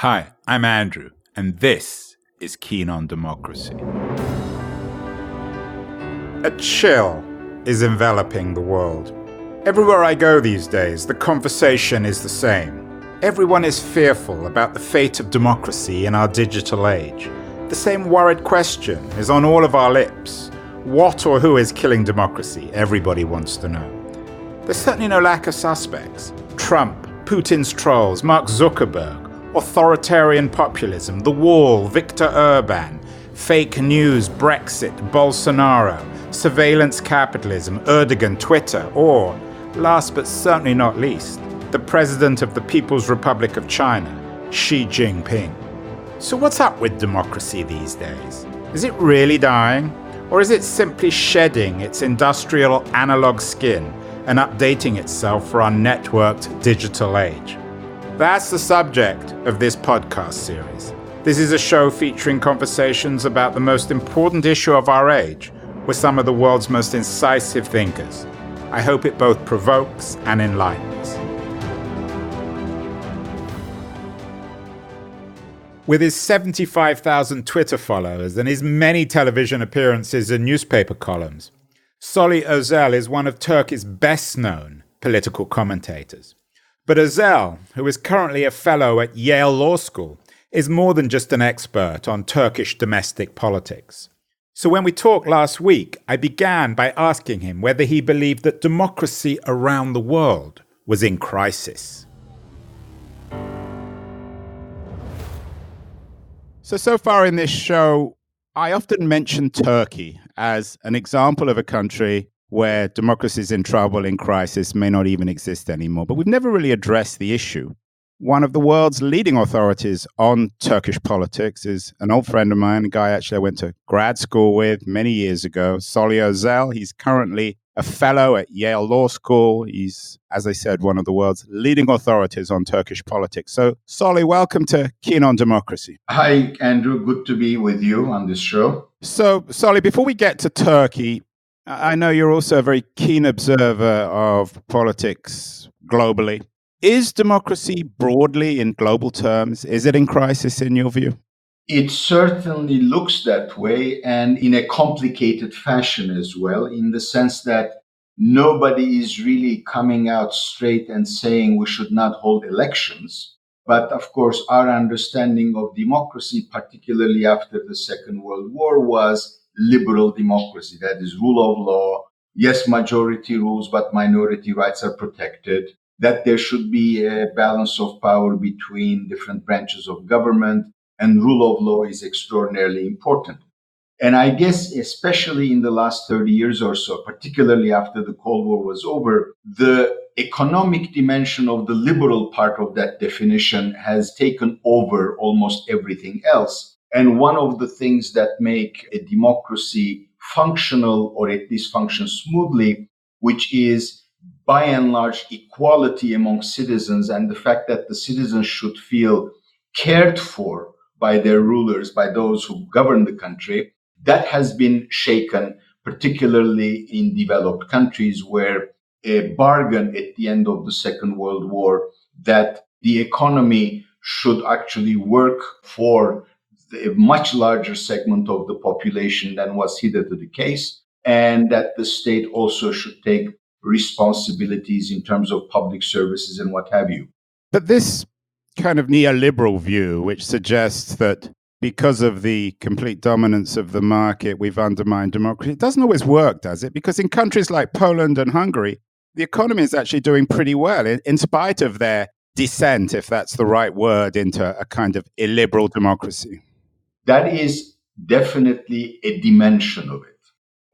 Hi, I'm Andrew, and this is Keen on Democracy. A chill is enveloping the world. Everywhere I go these days, the conversation is the same. Everyone is fearful about the fate of democracy in our digital age. The same worried question is on all of our lips. What or who is killing democracy? Everybody wants to know. There's certainly no lack of suspects. Trump, Putin's trolls, Mark Zuckerberg, authoritarian populism, the wall, Viktor Orban, fake news, Brexit, Bolsonaro, surveillance capitalism, Erdogan, Twitter, or, last but certainly not least, the president of the People's Republic of China, Xi Jinping. So what's up with democracy these days? Is it really dying? Or is it simply shedding its industrial analog skin and updating itself for our networked digital age? That's the subject of this podcast series. This is a show featuring conversations about the most important issue of our age with some of the world's most incisive thinkers. I hope it both provokes and enlightens. With his 75,000 Twitter followers and his many television appearances and newspaper columns, Solly Özel is one of Turkey's best-known political commentators. But Özel, who is currently a fellow at Yale Law School, is more than just an expert on Turkish domestic politics. So when we talked last week, I began by asking him whether he believed that democracy around the world was in crisis. So far in this show, I often mention Turkey as an example of a country where democracy is in trouble, in crisis, may not even exist anymore. But we've never really addressed the issue. One of the world's leading authorities on Turkish politics is an old friend of mine, a guy actually I went to grad school with many years ago, Solly Özel. He's currently a fellow at Yale Law School. He's, as I said, one of the world's leading authorities on Turkish politics. So, Solly, welcome to Keen on Democracy. Hi, Andrew. Good to be with you on this show. So, Solly, before we get to Turkey, I know you're also a very keen observer of politics globally. Is democracy broadly in global terms, is it in crisis in your view? It certainly looks that way, and in a complicated fashion as well, in the sense that nobody is really coming out straight and saying we should not hold elections. But of course, our understanding of democracy, particularly after the Second World War, was liberal democracy. That is, rule of law. Yes, majority rules, but minority rights are protected. That there should be a balance of power between different branches of government, and rule of law is extraordinarily important. And I guess, especially in the last 30 years or so, particularly after the Cold War was over, the economic dimension of the liberal part of that definition has taken over almost everything else. And one of the things that make a democracy functional, or at least function smoothly, which is by and large equality among citizens, and the fact that the citizens should feel cared for by their rulers, by those who govern the country, that has been shaken, particularly in developed countries, where a bargain at the end of the Second World War that the economy should actually work for a much larger segment of the population than was hitherto the case, and that the state also should take responsibilities in terms of public services and what have you. But this kind of neoliberal view, which suggests that because of the complete dominance of the market, we've undermined democracy, it doesn't always work, does it? Because in countries like Poland and Hungary, the economy is actually doing pretty well, in spite of their descent, if that's the right word, into a kind of illiberal democracy. That is definitely a dimension of it.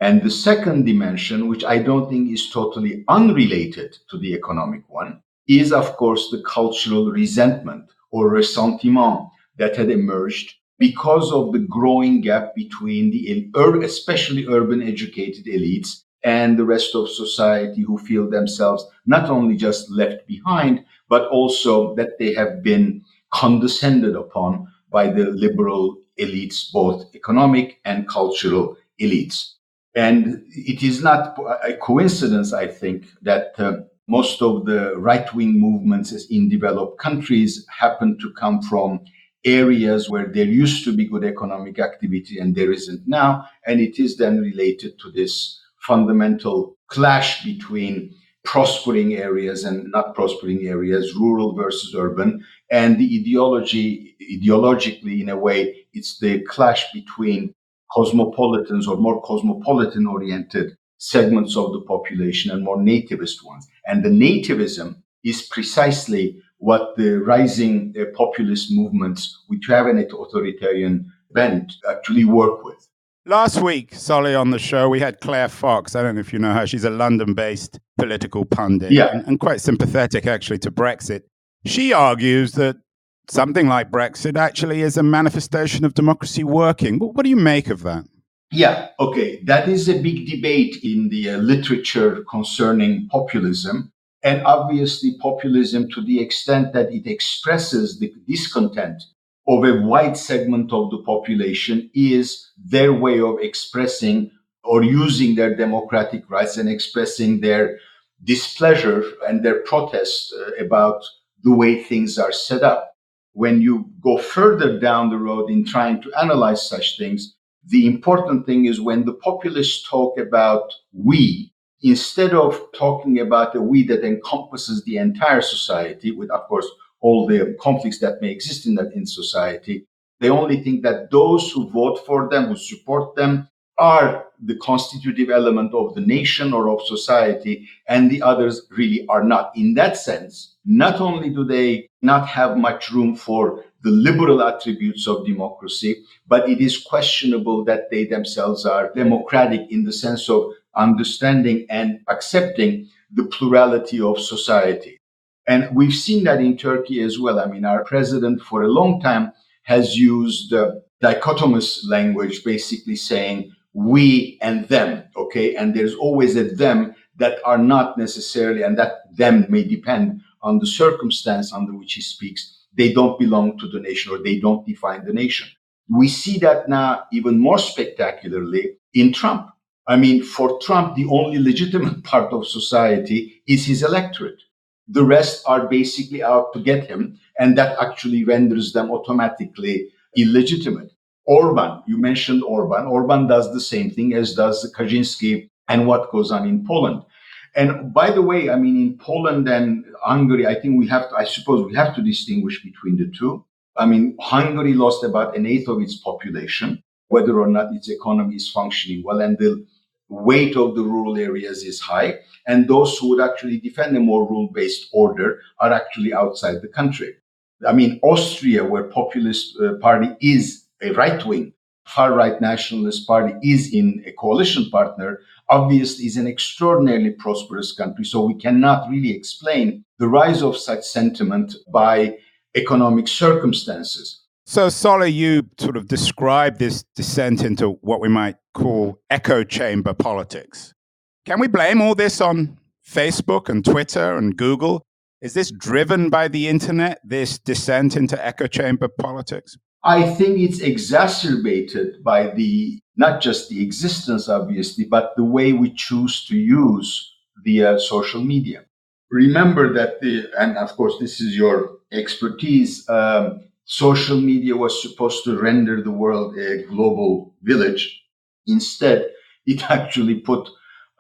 And the second dimension, which I don't think is totally unrelated to the economic one, is, of course, the cultural resentment or ressentiment that had emerged because of the growing gap between the especially urban educated elites and the rest of society, who feel themselves not only just left behind, but also that they have been condescended upon by the liberal elites, both economic and cultural elites. And it is not a coincidence, I think, that most of the right-wing movements in developed countries happen to come from areas where there used to be good economic activity and there isn't now. And it is then related to this fundamental clash between prospering areas and not prospering areas, rural versus urban. And the ideologically, in a way, it's the clash between cosmopolitans or more cosmopolitan oriented segments of the population and more nativist ones. And the nativism is precisely what the rising populist movements, which have an authoritarian bent, actually work with. Last week, Solly, on the show, we had Claire Fox. I don't know if you know her. She's a London-based political pundit and quite sympathetic, actually, to Brexit. She argues that something like Brexit actually is a manifestation of democracy working. What do you make of that? Yeah, okay. That is a big debate in the literature concerning populism. And obviously, populism, to the extent that it expresses the discontent of a wide segment of the population, is their way of expressing or using their democratic rights and expressing their displeasure and their protest about the way things are set up. When you go further down the road in trying to analyze such things, the important thing is when the populists talk about we, instead of talking about a we that encompasses the entire society, with, of course, all the conflicts that may exist in society, they only think that those who vote for them, who support them, are the constitutive element of the nation or of society, and the others really are not. In that sense, not only do they not have much room for the liberal attributes of democracy, but it is questionable that they themselves are democratic in the sense of understanding and accepting the plurality of society. And we've seen that in Turkey as well. I mean, our president for a long time has used dichotomous language, basically saying we and them, okay? And there's always a them that are not necessarily, and that them may depend on the circumstance under which he speaks. They don't belong to the nation or they don't define the nation. We see that now even more spectacularly in Trump. I mean, for Trump, the only legitimate part of society is his electorate. The rest are basically out to get him, and that actually renders them automatically illegitimate. Orban, you mentioned Orban. Orban does the same thing as does Kaczynski and what goes on in Poland. And by the way, I mean, in Poland and Hungary, I think I suppose we have to distinguish between the two. I mean, Hungary lost about an eighth of its population, whether or not its economy is functioning well, and the weight of the rural areas is high. And those who would actually defend a more rule-based order are actually outside the country. I mean, Austria, where populist party is a right-wing, far-right nationalist party is in a coalition partner, obviously is an extraordinarily prosperous country. So we cannot really explain the rise of such sentiment by economic circumstances. So, Solly, you sort of describe this descent into what we might call echo chamber politics. Can we blame all this on Facebook and Twitter and Google? Is this driven by the internet, this descent into echo chamber politics? I think it's exacerbated by not just the existence, obviously, but the way we choose to use the social media. Remember that and of course, this is your expertise, social media was supposed to render the world a global village. Instead, it actually put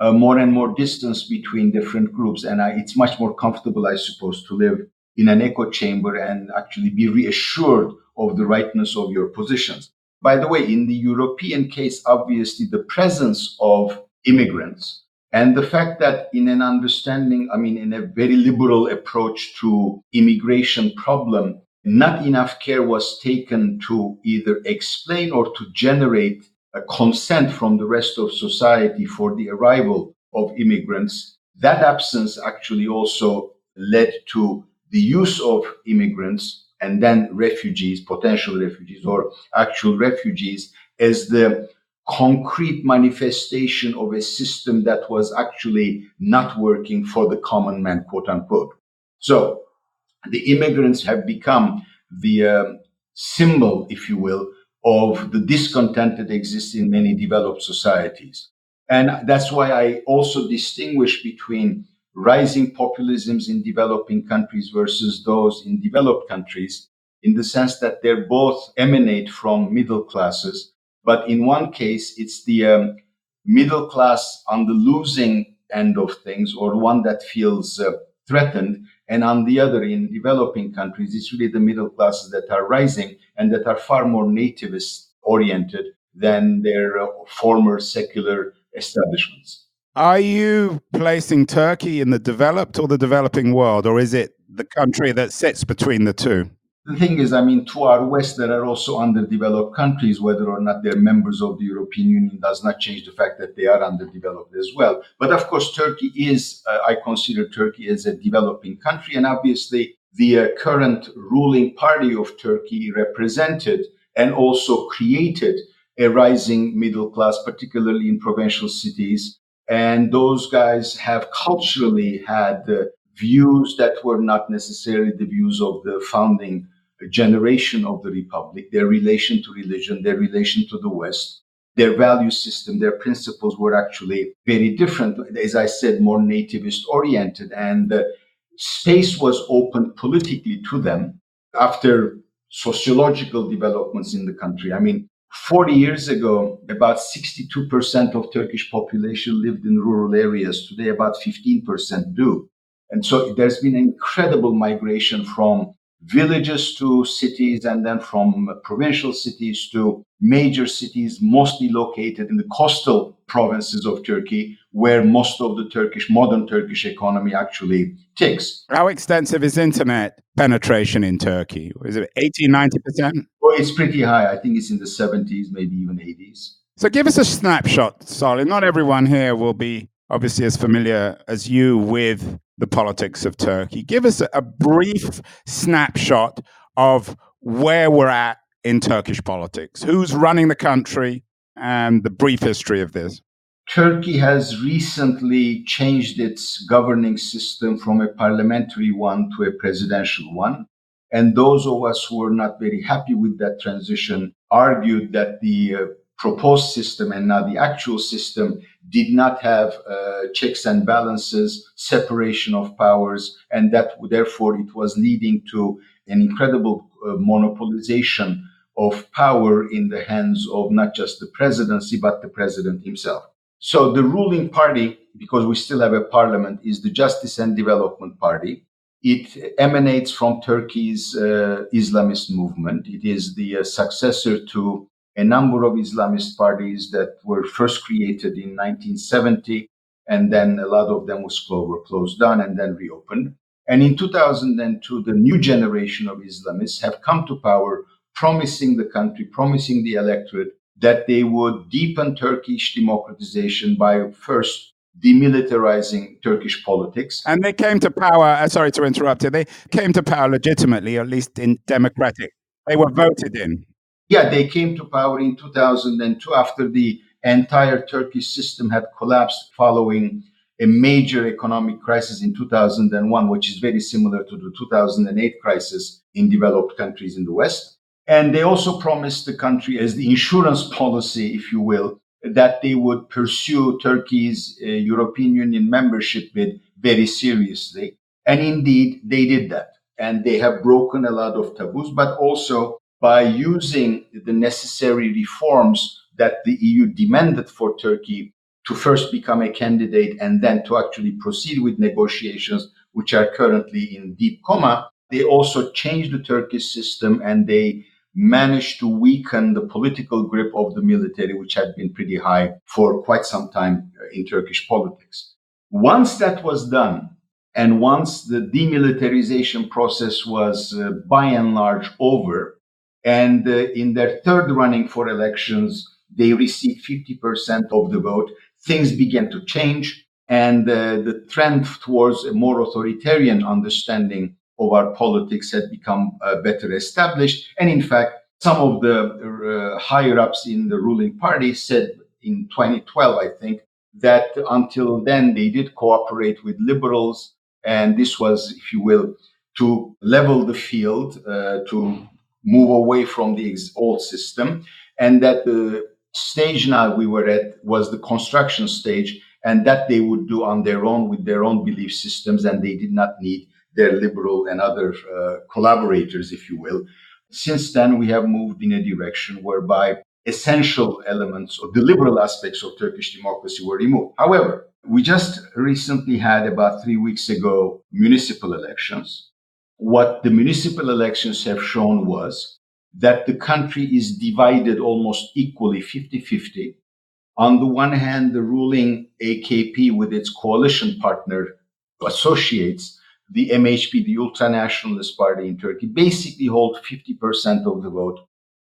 more and more distance between different groups. And it's much more comfortable, I suppose, to live in an echo chamber and actually be reassured of the rightness of your positions. By the way, in the European case, obviously, the presence of immigrants and the fact that in an understanding, I mean, in a very liberal approach to immigration problem, not enough care was taken to either explain or to generate a consent from the rest of society for the arrival of immigrants. That absence actually also led to the use of immigrants and then refugees, potential refugees or actual refugees, as the concrete manifestation of a system that was actually not working for the common man, quote unquote. So the immigrants have become the symbol, if you will, of the discontent that exists in many developed societies. And that's why I also distinguish between rising populisms in developing countries versus those in developed countries. in the sense that they're both emanate from middle classes. But in one case, it's the middle class on the losing end of things, or one that feels threatened. And on the other, in developing countries, it's really the middle classes that are rising and that are far more nativist oriented than their former secular establishments. Are you placing Turkey in the developed or the developing world, or is it the country that sits between the two? The thing is, I mean, to our west, there are also underdeveloped countries. Whether or not they're members of the European Union does not change the fact that they are underdeveloped as well. But of course, Turkey is, I consider Turkey as a developing country. And obviously, the current ruling party of Turkey represented and also created a rising middle class, particularly in provincial cities. And those guys have culturally had views that were not necessarily the views of the founding generation of the republic, their relation to religion, their relation to the West, their value system, their principles were actually very different. As I said, more nativist oriented, and space was opened politically to them after sociological developments in the country. I mean, 40 years ago, about 62% of Turkish population lived in rural areas. Today, about 15% do. And so there's been an incredible migration from villages to cities, and then from provincial cities to major cities, mostly located in the coastal provinces of Turkey, where most of the modern Turkish economy actually ticks. How extensive is internet penetration in Turkey? Is it 80, 90%? Well, it's pretty high. I think it's in the 70s, maybe even 80s. So give us a snapshot, Salih. Not everyone here will be obviously as familiar as you with the politics of Turkey. Give us a brief snapshot of where we're at in Turkish politics. Who's running the country, and the brief history of this. Turkey has recently changed its governing system from a parliamentary one to a presidential one. And those of us who were not very happy with that transition argued that the proposed system and not the actual system did not have checks and balances, separation of powers, and that therefore it was leading to an incredible monopolization of power in the hands of not just the presidency, but the president himself. So the ruling party, because we still have a parliament, is the Justice and Development Party. It emanates from Turkey's Islamist movement. It is the successor to a number of Islamist parties that were first created in 1970, and then a lot of them were closed down and then reopened. And in 2002, the new generation of Islamists have come to power, promising the country, promising the electorate that they would deepen Turkish democratization by first demilitarizing Turkish politics. And they came to power, sorry to interrupt you, they came to power legitimately, or at least in democratic. They were voted in. Yeah, they came to power in 2002 after the entire Turkish system had collapsed following a major economic crisis in 2001, which is very similar to the 2008 crisis in developed countries in the West. And they also promised the country, as the insurance policy, if you will, that they would pursue Turkey's European Union membership bid very seriously. And indeed, they did that. And they have broken a lot of taboos, but also by using the necessary reforms that the EU demanded for Turkey to first become a candidate and then to actually proceed with negotiations, which are currently in deep coma. They also changed the Turkish system, and they managed to weaken the political grip of the military, which had been pretty high for quite some time in Turkish politics. Once that was done, and once the demilitarization process was by and large over, and in their third running for elections, they received 50% of the vote, things began to change, and the trend towards a more authoritarian understanding of our politics had become better established. And in fact, some of the higher ups in the ruling party said in 2012, I think, that until then they did cooperate with liberals. And this was, if you will, to level the field, to move away from the old system. And that the stage now we were at was the construction stage, and that they would do on their own with their own belief systems, and they did not need their liberal and other collaborators, if you will. Since then, we have moved in a direction whereby essential elements of the liberal aspects of Turkish democracy were removed. However, we just recently had, about 3 weeks ago, municipal elections. What the municipal elections have shown was that the country is divided almost equally, 50-50. On the one hand, the ruling AKP with its coalition partner associates, the MHP, the ultra-nationalist party in Turkey, basically hold 50% of the vote.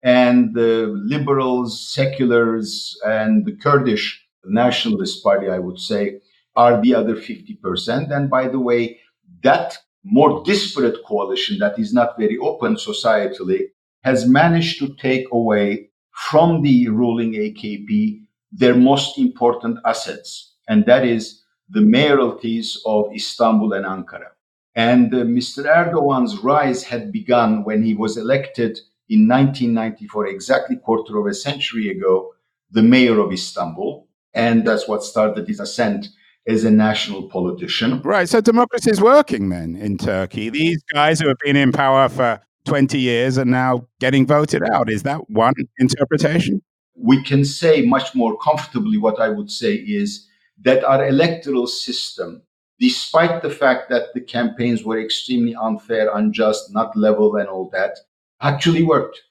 And the liberals, seculars, and the Kurdish nationalist party, I would say, are the other 50%. And by the way, that more disparate coalition that is not very open societally has managed to take away from the ruling AKP their most important assets, and that is the mayoralties of Istanbul and Ankara. And Mr. Erdogan's rise had begun when he was elected in 1994, exactly quarter of a century ago, the mayor of Istanbul. And that's what started his ascent as a national politician. Right, so democracy is working then in Turkey. These guys who have been in power for 20 years are now getting voted out. Is that one interpretation? We can say much more comfortably what I would say is that our electoral system, despite the fact that the campaigns were extremely unfair, unjust, not level, and all that, actually worked.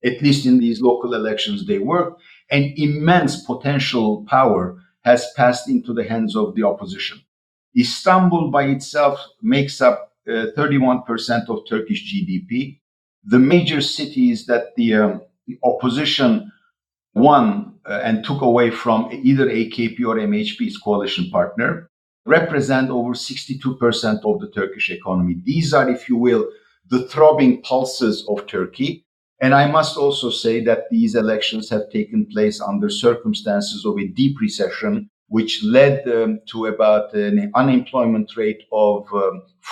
At least in these local elections, they worked. And immense potential power has passed into the hands of the opposition. Istanbul by itself makes up 31% of Turkish GDP. The major cities that the opposition won and took away from either AKP or MHP's coalition partner represent over 62% of the Turkish economy. These are, if you will, the throbbing pulses of Turkey. And I must also say that these elections have taken place under circumstances of a deep recession, which led to about an unemployment rate of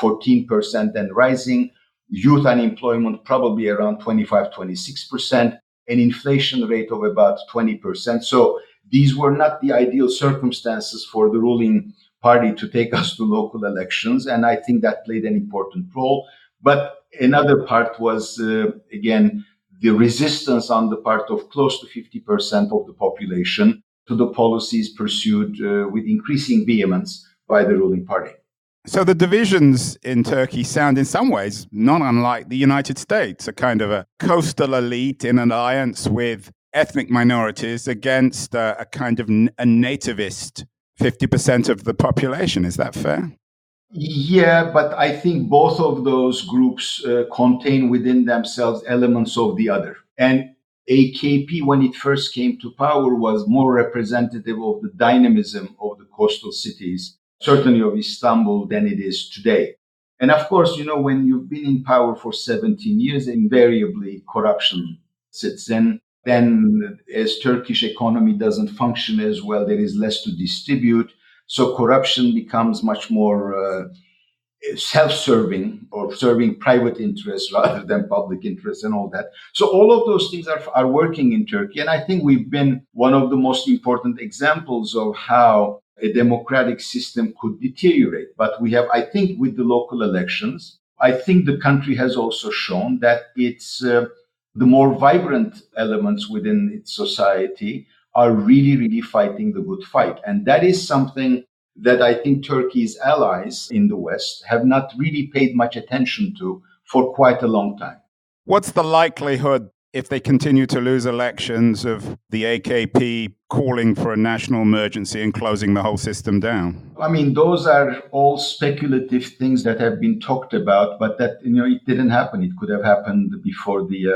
14% and rising, youth unemployment probably around 25, 26%, an inflation rate of about 20%. So these were not the ideal circumstances for the ruling party to take us to local elections. And I think that played an important role. But another part was, again, the resistance on the part of close to 50% of the population to the policies pursued with increasing vehemence by the ruling party. So the divisions in Turkey sound in some ways not unlike the United States, a kind of a coastal elite in an alliance with ethnic minorities against a kind of a nativist 50% of the population. Is that fair? Yeah, but I think both of those groups contain within themselves elements of the other. And AKP, when it first came to power, was more representative of the dynamism of the coastal cities, certainly of Istanbul, than it is today. And of course, you know, when you've been in power for 17 years, invariably corruption sits in. Then, as Turkish economy doesn't function as well, there is less to distribute. So corruption becomes much more self-serving or serving private interests rather than public interests and all that. So all of those things are working in Turkey. And I think we've been one of the most important examples of how a democratic system could deteriorate. But we have, I think, with the local elections, I think the country has also shown that it's the more vibrant elements within its society are really, really fighting the good fight. And that is something that I think Turkey's allies in the West have not really paid much attention to for quite a long time. What's the likelihood, if they continue to lose elections, of the AKP calling for a national emergency and closing the whole system down? I mean, those are all speculative things that have been talked about, but that, you know, it didn't happen. It could have happened before the.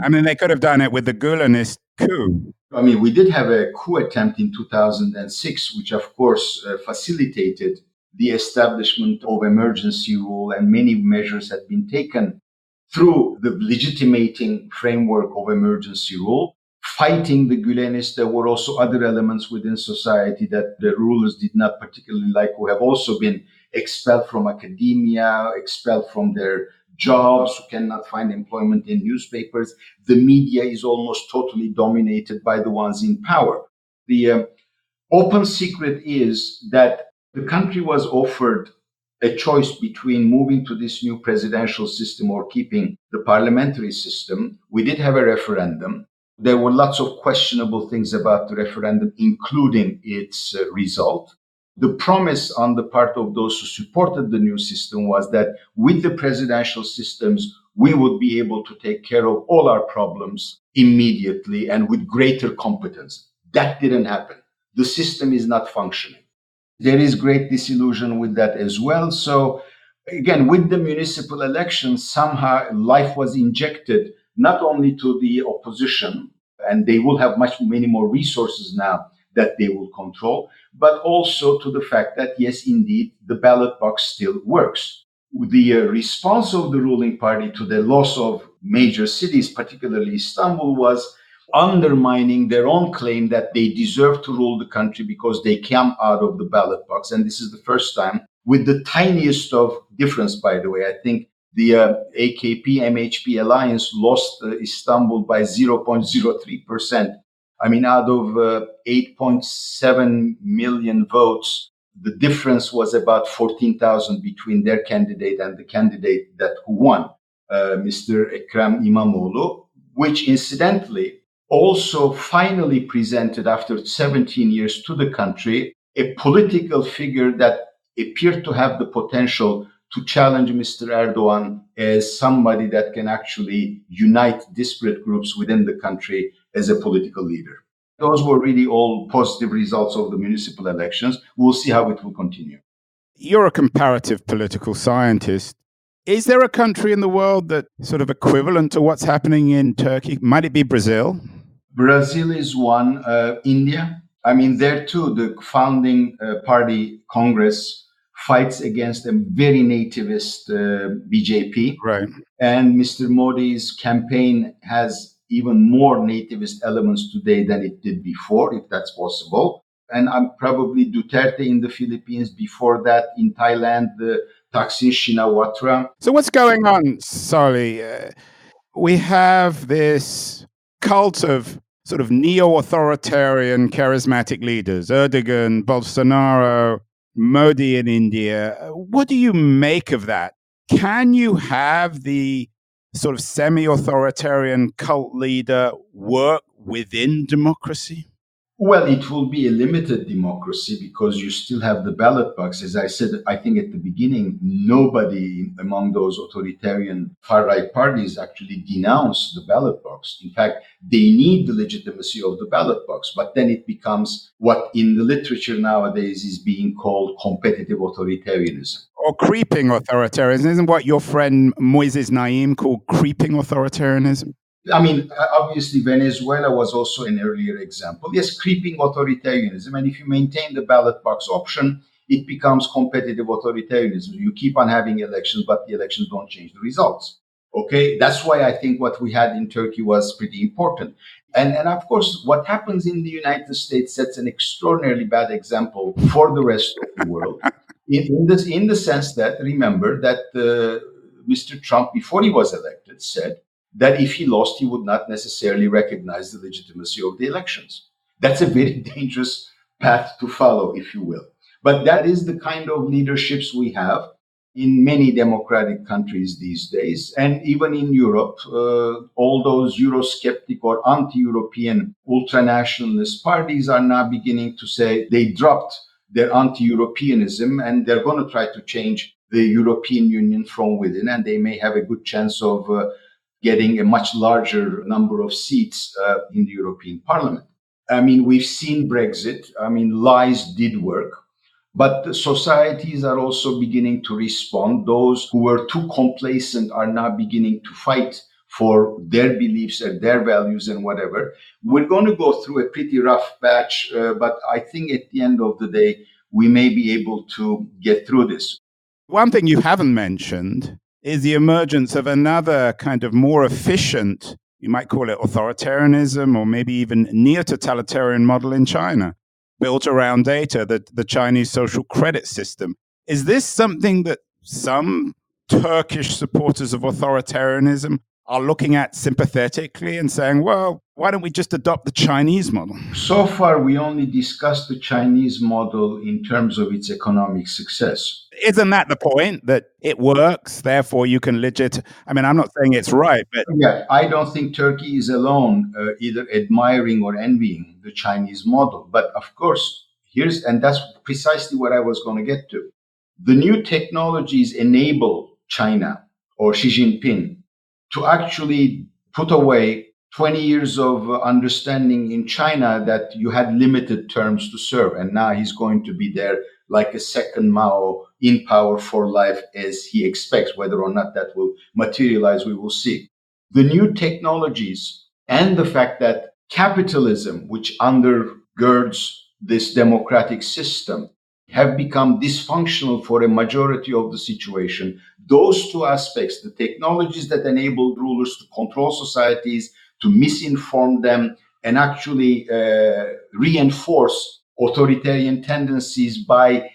I mean, they could have done it with the Gulenist coup. I mean, we did have a coup attempt in 2006, which of course facilitated the establishment of emergency rule, and many measures had been taken through the legitimating framework of emergency rule. Fighting the Gülenists, there were also other elements within society that the rulers did not particularly like, who have also been expelled from academia, expelled from their jobs, who cannot find employment in newspapers. The media is almost totally dominated by the ones in power. The open secret is that the country was offered a choice between moving to this new presidential system or keeping the parliamentary system. We did have a referendum. There were lots of questionable things about the referendum, including its result. The promise on the part of those who supported the new system was that with the presidential systems, we would be able to take care of all our problems immediately and with greater competence. That didn't happen. The system is not functioning. There is great disillusion with that as well. So, again, with the municipal elections, somehow life was injected not only to the opposition, and they will have many more resources now that they will control, but also to the fact that, yes, indeed, the ballot box still works. The response of the ruling party to the loss of major cities, particularly Istanbul, was undermining their own claim that they deserve to rule the country because they came out of the ballot box. And this is the first time, with the tiniest of difference, by the way. I think the AKP MHP alliance lost Istanbul by 0.03%. I mean, out of 8.7 million votes, the difference was about 14,000 between their candidate and the candidate that who won, Mr. Ekrem İmamoğlu, which incidentally also finally presented after 17 years to the country a political figure that appeared to have the potential to challenge Mr. Erdogan as somebody that can actually unite disparate groups within the country as a political leader. Those were really all positive results of the municipal elections. We'll see how it will continue. You're a comparative political scientist. Is there a country in the world that sort of equivalent to what's happening in Turkey? Might it be Brazil? Brazil is one. India. I mean, there too, the founding party Congress fights against a very nativist BJP. Right. And Mr. Modi's campaign has even more nativist elements today than it did before, if that's possible. And I'm probably Duterte in the Philippines. Before that, in Thailand, the Thaksin Shinawatra. So what's going on, Sali? We have this cult of sort of neo-authoritarian charismatic leaders, Erdogan, Bolsonaro, Modi in India. What do you make of that? Can you have the sort of semi-authoritarian cult leader work within democracy? Well, it will be a limited democracy because you still have the ballot box. As I said, I think at the beginning, nobody among those authoritarian far-right parties actually denounced the ballot box. In fact, they need the legitimacy of the ballot box. But then it becomes what in the literature nowadays is being called competitive authoritarianism. Or creeping authoritarianism. Isn't what your friend Moises Naim called creeping authoritarianism? I mean, obviously, Venezuela was also an earlier example. Yes, creeping authoritarianism. And if you maintain the ballot box option, it becomes competitive authoritarianism. You keep on having elections, but the elections don't change the results. Okay, that's why I think what we had in Turkey was pretty important. And of course, what happens in the United States sets an extraordinarily bad example for the rest of the world. In the sense that, remember that Mr. Trump, before he was elected, said that if he lost, he would not necessarily recognize the legitimacy of the elections. That's a very dangerous path to follow, if you will. But that is the kind of leaderships we have in many democratic countries these days. And even in Europe, all those Eurosceptic or anti-European ultranationalist parties are now beginning to say they dropped their anti-Europeanism and they're going to try to change the European Union from within, and they may have a good chance of getting a much larger number of seats in the European Parliament. I mean, we've seen Brexit. I mean, lies did work. But the societies are also beginning to respond. Those who were too complacent are now beginning to fight for their beliefs and their values and whatever. We're going to go through a pretty rough patch, but I think at the end of the day, we may be able to get through this. One thing you haven't mentioned is the emergence of another kind of more efficient, you might call it authoritarianism or maybe even neo-totalitarian model in China, built around data, the Chinese social credit system. Is this something that some Turkish supporters of authoritarianism are looking at sympathetically and saying, well, why don't we just adopt the Chinese model? So far, we only discussed the Chinese model in terms of its economic success. Isn't that the point, that it works, therefore you can I mean, I'm not saying it's right, but Yeah, I don't think Turkey is alone either admiring or envying the Chinese model. But of course, and that's precisely what I was going to get to. The new technologies enable China or Xi Jinping to actually put away 20 years of understanding in China that you had limited terms to serve. And now he's going to be there like a second Mao in power for life as he expects. Whether or not that will materialize, we will see. The new technologies and the fact that capitalism, which undergirds this democratic system, have become dysfunctional for a majority of the situation. Those two aspects, the technologies that enable rulers to control societies, to misinform them, and actually reinforce authoritarian tendencies by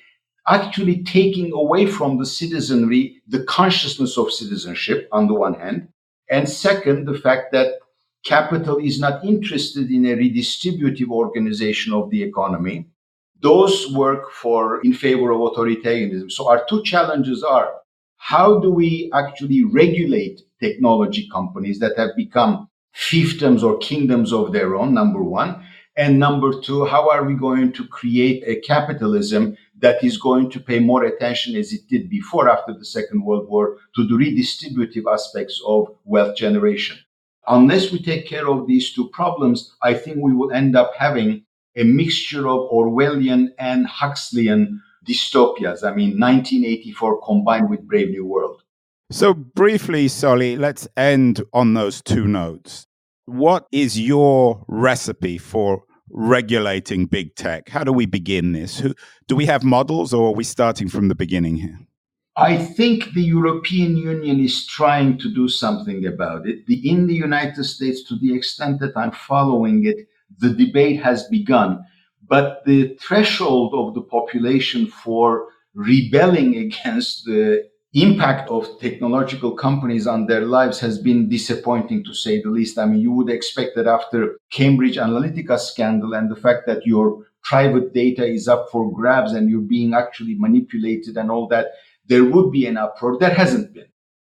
actually taking away from the citizenry the consciousness of citizenship, on the one hand. And second, the fact that capital is not interested in a redistributive organization of the economy. Those work in favor of authoritarianism. So our two challenges are: how do we actually regulate technology companies that have become fiefdoms or kingdoms of their own, number one? And number two, how are we going to create a capitalism that is going to pay more attention, as it did before, after the Second World War, to the redistributive aspects of wealth generation? Unless we take care of these two problems, I think we will end up having a mixture of Orwellian and Huxleyan dystopias. I mean, 1984 combined with Brave New World. So briefly, Solly, let's end on those two notes. What is your recipe for regulating big tech? How do we begin this? Do we have models, or are we starting from the beginning here? I think the European Union is trying to do something about it. In the United States, to the extent that I'm following it, the debate has begun. But the threshold of the population for rebelling against the impact of technological companies on their lives has been disappointing, to say the least. I mean, you would expect that after Cambridge Analytica scandal and the fact that your private data is up for grabs and you're being actually manipulated and all that, there would be an uproar. There hasn't been.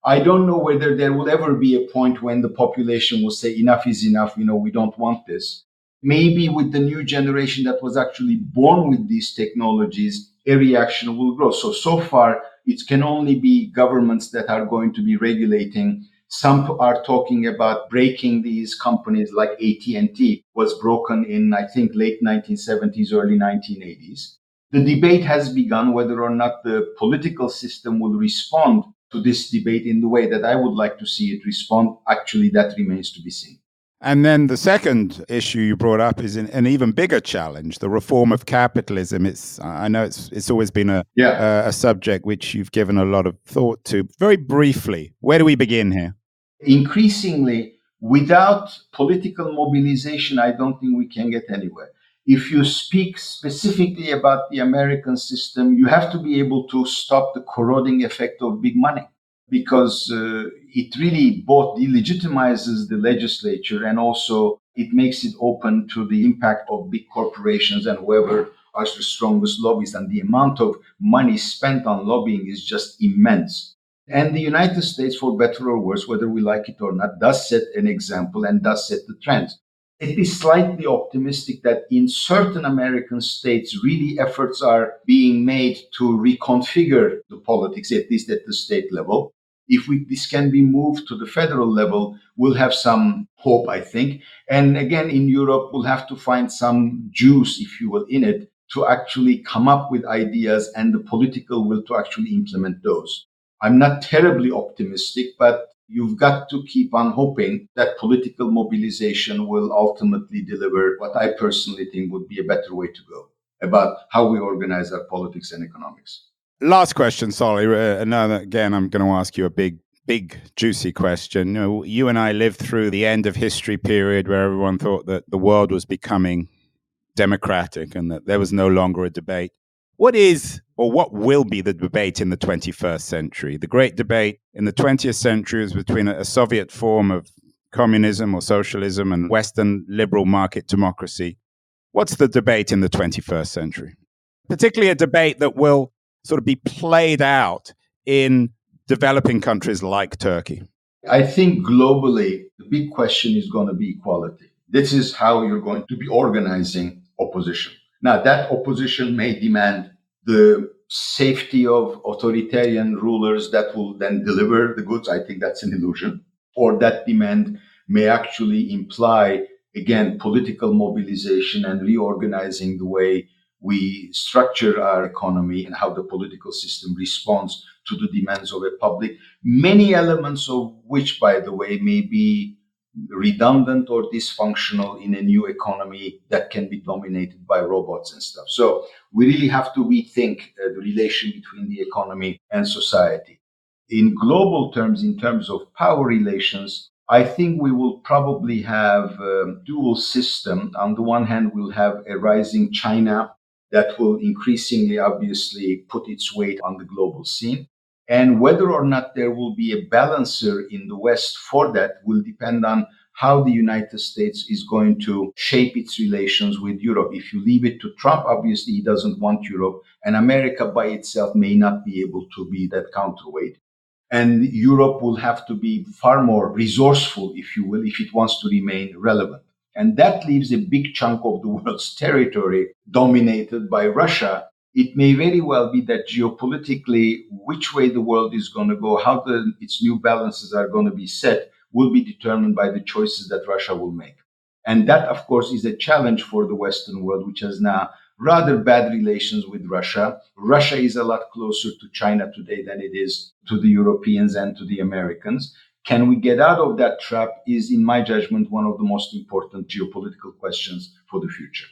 I don't know whether there will ever be a point when the population will say enough is enough, we don't want this. Maybe with the new generation that was actually born with these technologies, a reaction will grow. So far, it can only be governments that are going to be regulating. Some are talking about breaking these companies, like AT&T was broken in, I think, late 1970s, early 1980s. The debate has begun whether or not the political system will respond to this debate in the way that I would like to see it respond. Actually, that remains to be seen. And then the second issue you brought up is an even bigger challenge: the reform of capitalism. I know it's always been a subject which you've given a lot of thought to. Very briefly, where do we begin here? Increasingly, without political mobilization, I don't think we can get anywhere. If you speak specifically about the American system, you have to be able to stop the corroding effect of big money, because it really both delegitimizes the legislature and also it makes it open to the impact of big corporations and whoever are the strongest lobbyists. And the amount of money spent on lobbying is just immense. And the United States, for better or worse, whether we like it or not, does set an example and does set the trends. It is slightly optimistic that in certain American states, really efforts are being made to reconfigure the politics, at least at the state level. If this can be moved to the federal level, we'll have some hope, I think. And again, in Europe, we'll have to find some juice, if you will, in it to actually come up with ideas and the political will to actually implement those. I'm not terribly optimistic, but you've got to keep on hoping that political mobilization will ultimately deliver what I personally think would be a better way to go about how we organize our politics and economics. Last question, sorry. Again, I'm going to ask you a big, juicy question. You and I lived through the end of history period where everyone thought that the world was becoming democratic and that there was no longer a debate. What is or what will be the debate in the 21st century? The great debate in the 20th century was between a Soviet form of communism or socialism and Western liberal market democracy. What's the debate in the 21st century? Particularly a debate that will sort of be played out in developing countries like Turkey. I think globally, the big question is going to be equality. This is how you're going to be organizing opposition. Now, that opposition may demand the safety of authoritarian rulers that will then deliver the goods. I think that's an illusion. Or that demand may actually imply, again, political mobilization and reorganizing the way we structure our economy and how the political system responds to the demands of a public, many elements of which, by the way, may be redundant or dysfunctional in a new economy that can be dominated by robots and stuff. So we really have to rethink the relation between the economy and society. In global terms, in terms of power relations, I think we will probably have a dual system. On the one hand, we'll have a rising China that will increasingly, obviously, put its weight on the global scene. And whether or not there will be a balancer in the West for that will depend on how the United States is going to shape its relations with Europe. If you leave it to Trump, obviously he doesn't want Europe, and America by itself may not be able to be that counterweight. And Europe will have to be far more resourceful, if you will, if it wants to remain relevant. And that leaves a big chunk of the world's territory dominated by Russia. It may very well be that geopolitically, which way the world is going to go, how its new balances are going to be set, will be determined by the choices that Russia will make. And that, of course, is a challenge for the Western world, which has now rather bad relations with Russia. Russia is a lot closer to China today than it is to the Europeans and to the Americans. Can we get out of that trap is, in my judgment, one of the most important geopolitical questions for the future.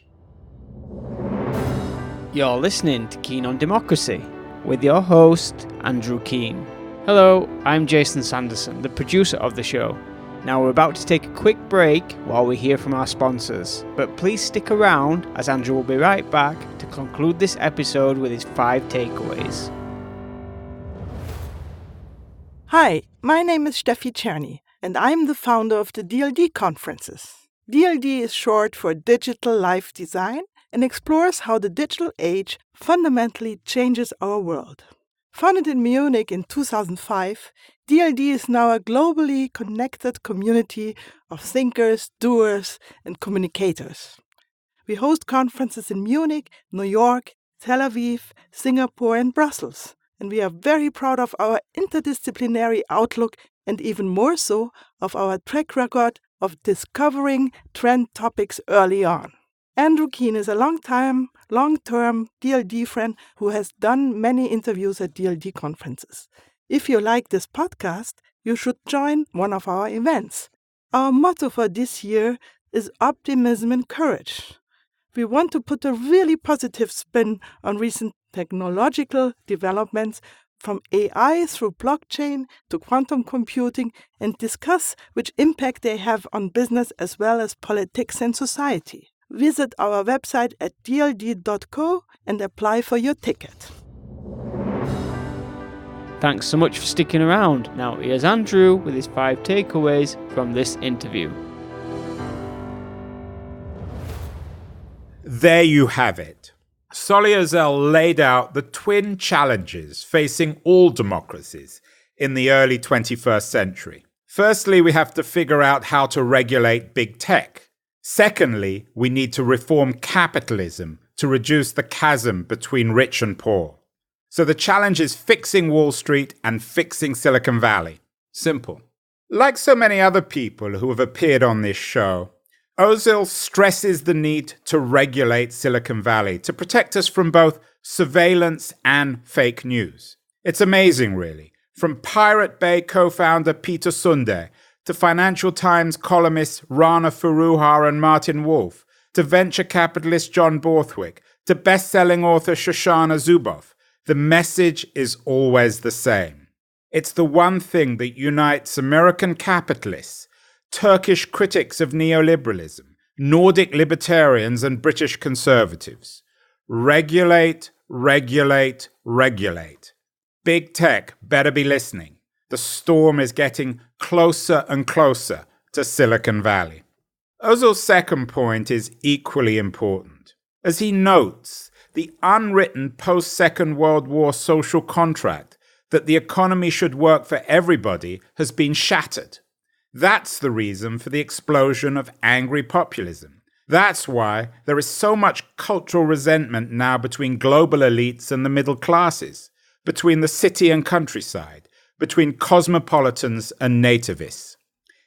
You're listening to Keen on Democracy with your host, Andrew Keen. Hello, I'm Jason Sanderson, the producer of the show. Now we're about to take a quick break while we hear from our sponsors, but please stick around as Andrew will be right back to conclude this episode with his 5 takeaways. Hi, my name is Steffi Czerny, and I'm the founder of the DLD conferences. DLD is short for Digital Life Design and explores how the digital age fundamentally changes our world. Founded in Munich in 2005, DLD is now a globally connected community of thinkers, doers, and communicators. We host conferences in Munich, New York, Tel Aviv, Singapore, and Brussels, and we are very proud of our interdisciplinary outlook and even more so of our track record of discovering trend topics early on. Andrew Keen is a long-term DLD friend who has done many interviews at DLD conferences. If you like this podcast, you should join one of our events. Our motto for this year is optimism and courage. We want to put a really positive spin on recent technological developments from AI through blockchain to quantum computing and discuss which impact they have on business as well as politics and society. Visit our website at dld.co and apply for your ticket. Thanks so much for sticking around. Now here's Andrew with his 5 takeaways from this interview. There you have it. Solly Özel laid out the twin challenges facing all democracies in the early 21st century. Firstly, we have to figure out how to regulate big tech. Secondly, we need to reform capitalism to reduce the chasm between rich and poor. So the challenge is fixing Wall Street and fixing Silicon Valley. Simple. Like so many other people who have appeared on this show, Özel stresses the need to regulate Silicon Valley to protect us from both surveillance and fake news. It's amazing, really. From Pirate Bay co-founder Peter Sunde to Financial Times columnists Rana Foroohar and Martin Wolf, to venture capitalist John Borthwick, to best-selling author Shoshana Zuboff, the message is always the same. It's the one thing that unites American capitalists, Turkish critics of neoliberalism, Nordic libertarians and British conservatives. Regulate, regulate, regulate. Big tech better be listening. The storm is getting closer and closer to Silicon Valley. Ozil's second point is equally important. As he notes, the unwritten post-Second World War social contract that the economy should work for everybody has been shattered. That's the reason for the explosion of angry populism. That's why there is so much cultural resentment now between global elites and the middle classes, between the city and countryside, between cosmopolitans and nativists.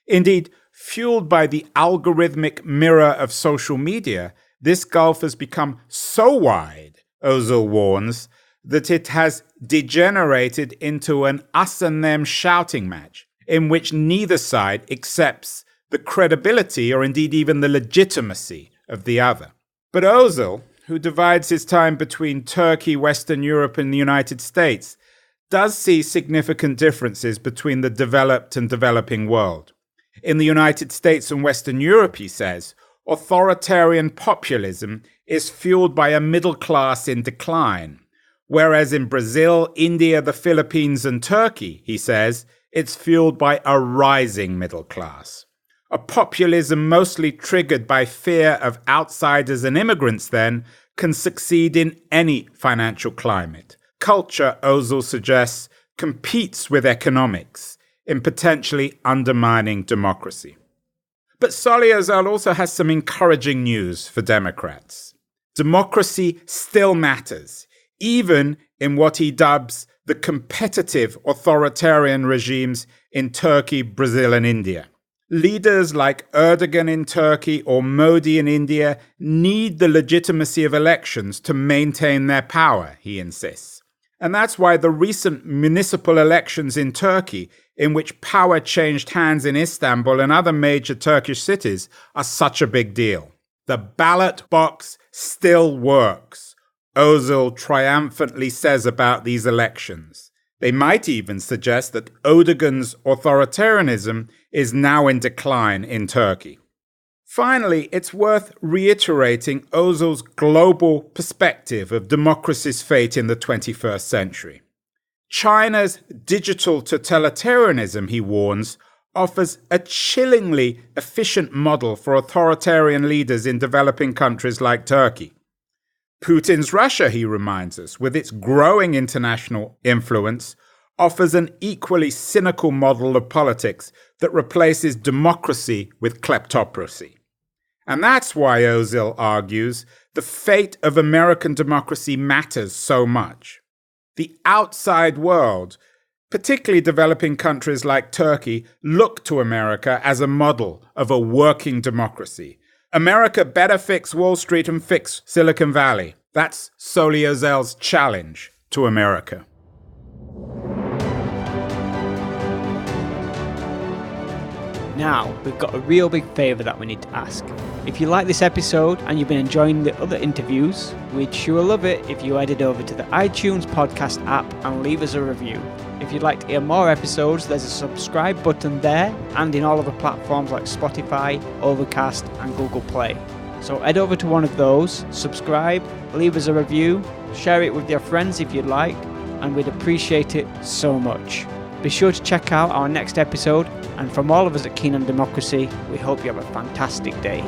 Indeed, fueled by the algorithmic mirror of social media, this gulf has become so wide, Ozil warns, that it has degenerated into an us and them shouting match, in which neither side accepts the credibility or indeed even the legitimacy of the other. But Ozil, who divides his time between Turkey, Western Europe and the United States, does see significant differences between the developed and developing world. In the United States and Western Europe, he says, authoritarian populism is fueled by a middle class in decline, whereas in Brazil, India, the Philippines and Turkey, he says, it's fueled by a rising middle class. A populism mostly triggered by fear of outsiders and immigrants, then, can succeed in any financial climate. Culture, Ozil suggests, competes with economics in potentially undermining democracy. But Solly Ozil also has some encouraging news for Democrats. Democracy still matters, even in what he dubs the competitive authoritarian regimes in Turkey, Brazil, and India. Leaders like Erdogan in Turkey or Modi in India need the legitimacy of elections to maintain their power, he insists. And that's why the recent municipal elections in Turkey, in which power changed hands in Istanbul and other major Turkish cities, are such a big deal. The ballot box still works, Ozil triumphantly says about these elections. They might even suggest that Erdogan's authoritarianism is now in decline in Turkey. Finally, it's worth reiterating Ozil's global perspective of democracy's fate in the 21st century. China's digital totalitarianism, he warns, offers a chillingly efficient model for authoritarian leaders in developing countries like Turkey. Putin's Russia, he reminds us, with its growing international influence, offers an equally cynical model of politics that replaces democracy with kleptocracy. And that's why, Ozil argues, the fate of American democracy matters so much. The outside world, particularly developing countries like Turkey, look to America as a model of a working democracy. America better fix Wall Street and fix Silicon Valley. That's Solly Ozil's challenge to America. Now, we've got a real big favour that we need to ask. If you like this episode and you've been enjoying the other interviews, we'd sure love it if you headed over to the iTunes podcast app and leave us a review. If you'd like to hear more episodes, there's a subscribe button there and in all other platforms like Spotify, Overcast and Google Play. So head over to one of those, subscribe, leave us a review, share it with your friends if you'd like, and we'd appreciate it so much. Be sure to check out our next episode, and from all of us at Keen on Democracy, we hope you have a fantastic day.